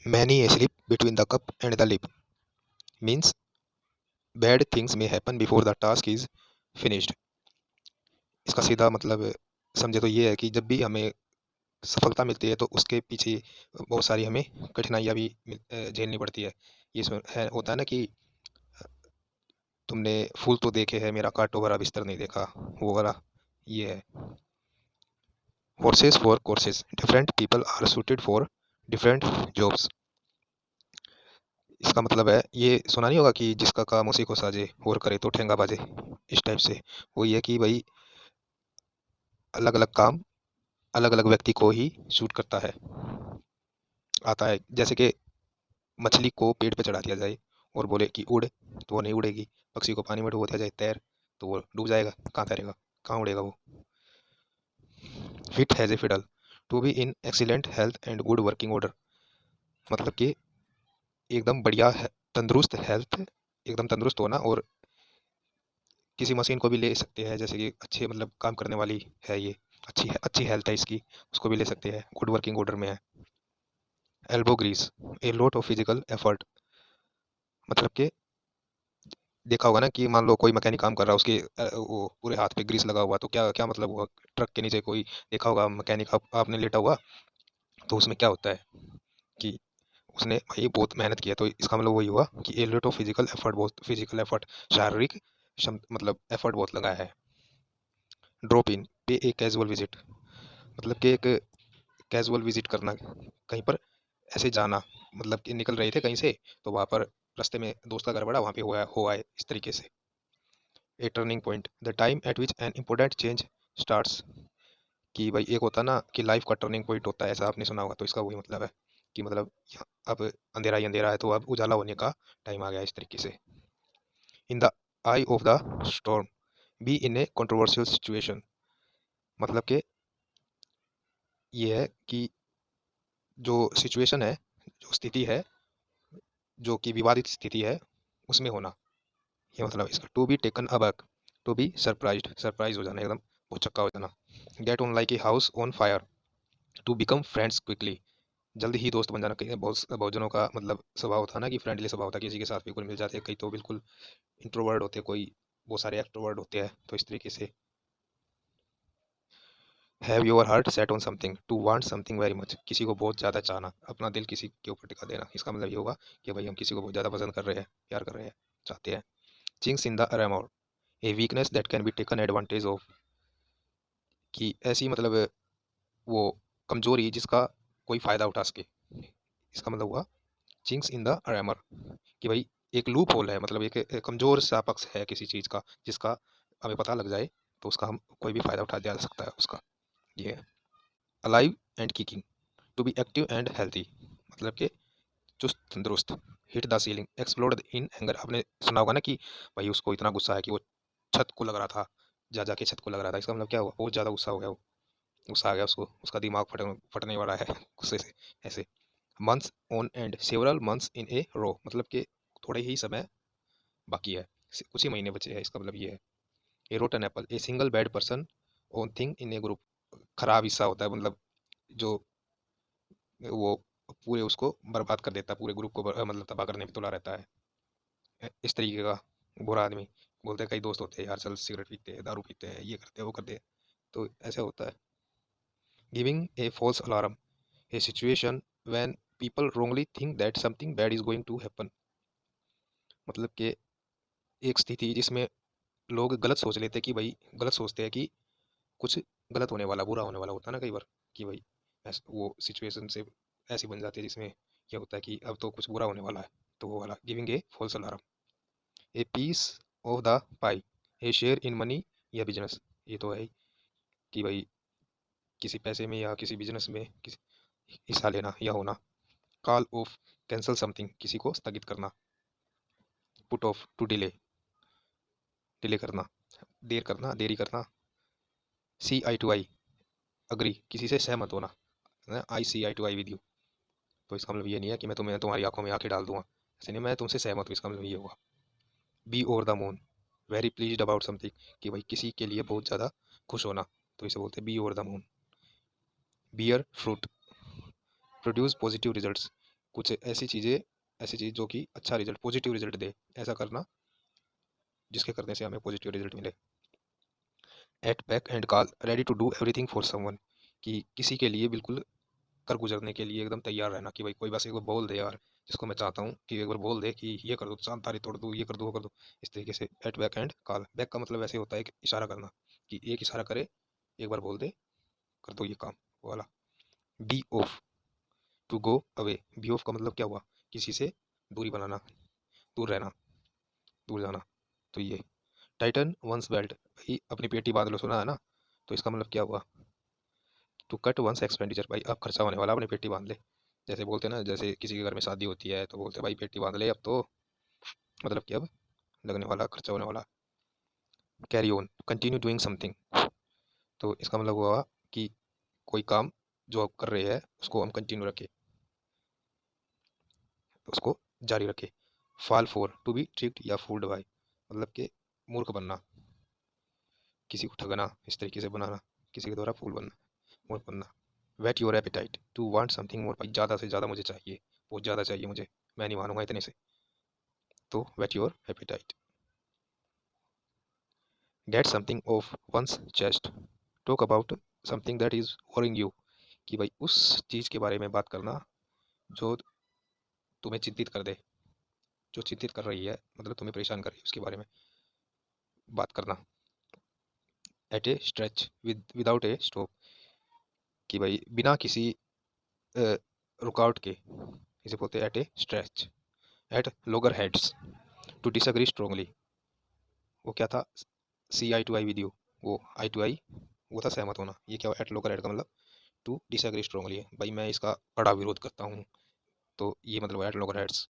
Many a slip between the cup and the lip means bad things may happen before the task is finished. इसका सीधा मतलब समझे तो ये है कि जब भी हमें सफलता मिलती है तो उसके पीछे बहुत सारी हमें कठिनाइयाँ भी झेलनी पड़ती है। ये है होता है ना कि तुमने फूल तो देखे हैं मेरा कांटों भरा बिस्तर नहीं देखा, वो वाला ये है। Horses for courses. Different people are suited for different jobs. इसका मतलब है ये सुना नहीं होगा कि जिसका काम उसी को साजे और करे तो ठेंगा बाजे, इस टाइप से। वो ये कि भाई अलग अलग काम अलग अलग व्यक्ति को ही सूट करता है, आता है। जैसे कि मछली को पेड़ पे चढ़ा दिया जाए और बोले कि उड़, तो वो नहीं उड़ेगी। पक्षी को पानी में डुबो दिया जाए तैर, तो वो डूब जाएगा, कहाँ तैरेगा, कहाँ उड़ेगा वो। Fit has a fiddle, to be in excellent health and good working order, मतलब कि एकदम बढ़िया तंदुरुस्त हेल्थ, एकदम तंदुरुस्त होना, और किसी मशीन को भी ले सकते हैं, जैसे कि अच्छे मतलब काम करने वाली है ये, अच्छी हेल्थ है इसकी, उसको भी ले सकते हैं, गुड वर्किंग ऑर्डर में है। Elbow grease, a lot of physical effort, मतलब कि देखा होगा ना कि मान लो कोई मैकेनिक काम कर रहा है, उसके वो पूरे हाथ पे ग्रीस लगा हुआ, तो क्या क्या मतलब हुआ। ट्रक के नीचे कोई देखा होगा मैकेनिक, आपने लेटा हुआ, तो उसमें क्या होता है कि उसने भाई बहुत मेहनत किया, तो इसका मतलब वही हुआ कि ए लॉट ऑफ फिजिकल एफर्ट, बहुत फिजिकल एफर्ट, शारीरिक मतलब एफर्ट बहुत लगाया है। ड्रॉप इन, पे ए कैजुअल विजिट, मतलब कि एक कैजुअल विजिट करना, कहीं पर ऐसे जाना, मतलब कि निकल रहे थे कहीं से, तो वहाँ पर रास्ते में दोस्त का घर पड़ा, वहाँ पे हुआ है, इस तरीके से। A turning point, the time at which an important change starts, कि भाई एक होता ना कि लाइफ का टर्निंग पॉइंट होता है, ऐसा आपने सुना होगा, तो इसका वही मतलब है कि मतलब अब अंधेरा ही अंधेरा है, तो अब उजाला होने का टाइम आ गया, इस तरीके से। In the I of the storm, be in A controversial situation, मतलब कि ये है कि जो सिचुएशन है, जो स्थिति है, जो कि विवादित स्थिति है, उसमें होना, ये मतलब इसका। To be taken aback, to be surprised, surprise हो जाना, एकदम भौचक्का हो जाना। Get on like a house on fire, to become friends quickly, जल्दी ही दोस्त बन जाना। कहीं बहुत जनों का मतलब स्वभाव होता है ना कि फ्रेंडली स्वभाव होता है, किसी के साथ बिल्कुल मिल जाते हैं, कई तो बिल्कुल इंट्रोवर्ड होते हैं, कोई बहुत सारे एक्ट्रोवर्ड होते हैं, तो इस तरीके से। Have your heart set on something, to want something very much, किसी को बहुत ज़्यादा चाहना, अपना दिल किसी के ऊपर टिका देना, इसका मतलब ये होगा कि भाई हम किसी को बहुत ज़्यादा पसंद कर रहे हैं, प्यार कर रहे हैं, चाहते हैं। Ching's in the armour, a weakness that can be taken advantage of, कि ऐसी मतलब वो कमजोरी जिसका कोई फ़ायदा उठा सके, इसका मतलब हुआ चिंग्स इन द आर्मर, कि भाई एक लूप होल है, मतलब एक कमजोर सा पक्ष है किसी चीज़ का, जिसका हमें पता लग जाए तो उसका हम कोई भी फ़ायदा उठा जा सकता है उसका, ये है। Alive and kicking, to be active and healthy, मतलब कि चुस्त तंदुरुस्त। Hit the ceiling, explode in anger, आपने सुना होगा ना कि भाई उसको इतना गुस्सा है कि वो छत को लग रहा था, जा जाके छत को लग रहा था, इसका मतलब क्या हुआ, बहुत ज़्यादा गुस्सा हो गया वो, गुस्सा आ गया उसको, उसका दिमाग फटने वाला है गुस्से से, ऐसे। Months on end, several months in a row, मतलब कि थोड़े ही समय बाकी है, कुछ ही महीने बचे हैं, इसका मतलब ये है। A rotten apple, a single bad person on thing in a group, खराब हिस्सा होता है, मतलब जो वो पूरे उसको बर्बाद कर देता है, पूरे ग्रुप को मतलब तबाह करने पे तुला रहता है, इस तरीके का बुरा आदमी। बोलते हैं कई दोस्त होते हैं यार, चल सिगरेट पीते हैं, दारू पीते हैं, ये करते हैं, वो करते हैं, तो ऐसा होता है। Giving a false alarm, a situation when people wrongly think that something bad is going to happen, मतलब कि एक स्थिति जिसमें लोग गलत सोच लेते हैं कि भाई, गलत सोचते हैं कि कुछ गलत होने वाला, बुरा होने वाला होता है ना कई बार, कि भाई वो सिचुएशन से ऐसी बन जाती है जिसमें क्या होता है कि अब तो कुछ बुरा होने वाला है, तो वो वाला giving a false alarm. A piece of the pie, a share in money या बिजनेस, ये तो है ही कि भाई किसी पैसे में या किसी बिजनेस में किसी हिस्सा लेना या होना। कॉल ऑफ, कैंसल समथिंग, किसी को स्थगित करना। Put off, to delay, delay करना, देर करना, देरी करना। सी आई टू आई, अग्री, किसी से सहमत होना, आई सी eye to eye with you, तो इसका मतलब ये नहीं है कि मैं तुम्हें तुम्हारी आंखों में आंखें डाल दूंगा, ऐसे नहीं, मैं तुमसे सहमत हूँ, इसका मतलब ये होगा। Be over the moon, very pleased about something, कि भाई किसी के लिए बहुत ज़्यादा खुश होना, तो इसे बोलते हैं be over the moon. Bear fruit, produce positive results, कुछ ऐसी चीज़ जो कि अच्छा रिजल्ट, पॉजिटिव रिजल्ट दे, ऐसा करना जिसके करने से हमें पॉजिटिव रिजल्ट मिले। At beck and call ready to do everything for someone, कि किसी के लिए बिल्कुल कर गुजरने के लिए एकदम तैयार रहना, कि भाई कोई बस एक बार बोल दे यार, जिसको मैं चाहता हूँ कि एक बार बोल दे कि ये कर दो, चांद तारे तोड़ दूँ, ये कर दो, वो कर दो, इस तरीके से। At beck and call, beck का मतलब ऐसे होता है कि इशारा करना, कि एक इशारा करे, एक बार बोल दे, कर दो ये काम, वो वाला। Be off, to go away, be off का मतलब क्या हुआ, किसी से दूरी बनाना, दूर रहना, दूर जाना। तो ये टाइटन वंस बेल्ट, भाई अपनी पेटी बांध लो, सुना है ना, तो इसका मतलब क्या हुआ, टू कट वंस एक्सपेंडिचर, भाई अब खर्चा होने वाला, अपनी पेटी बांध ले। जैसे बोलते हैं ना, जैसे किसी के घर में शादी होती है तो बोलते हैं भाई पेटी बांध ले अब तो, मतलब कि अब लगने वाला, खर्चा होने वाला। Carry on, continue doing something, तो इसका मतलब हुआ कि कोई काम जो आप कर रहे हैं उसको हम कंटिन्यू रखें, उसको जारी रखें। Fall for, to be tricked या फूल्ड बाय, मतलब कि मूर्ख बनना, किसी को ठगना, इस तरीके से बनाना, किसी के द्वारा फूल बनना, मूर्ख बनना। Whet your appetite, to want something more, भाई ज़्यादा से ज़्यादा मुझे चाहिए, बहुत ज़्यादा चाहिए मुझे, मैं नहीं मानूंगा इतने से, तो whet your appetite. Get something off one's chest, talk about something that is worrying you, कि भाई उस चीज़ के बारे में बात करना जो तुम्हें चिंतित कर दे, जो चिंतित कर रही है, मतलब तुम्हें परेशान कर रही है, उसके बारे में बात करना। At a stretch, without a stop, कि भाई बिना किसी रुकावट के, इसे बोलते हैं at a stretch. At loggerheads, to disagree strongly, वो क्या था, see eye to eye with you, वो आई टू आई, वो था सहमत होना। ये क्या, एट लोगर हेड का मतलब टू डिसएग्री स्ट्रोंगली है, भाई मैं इसका कड़ा विरोध करता हूँ, तो ये मतलब एट लोगर हेड्स।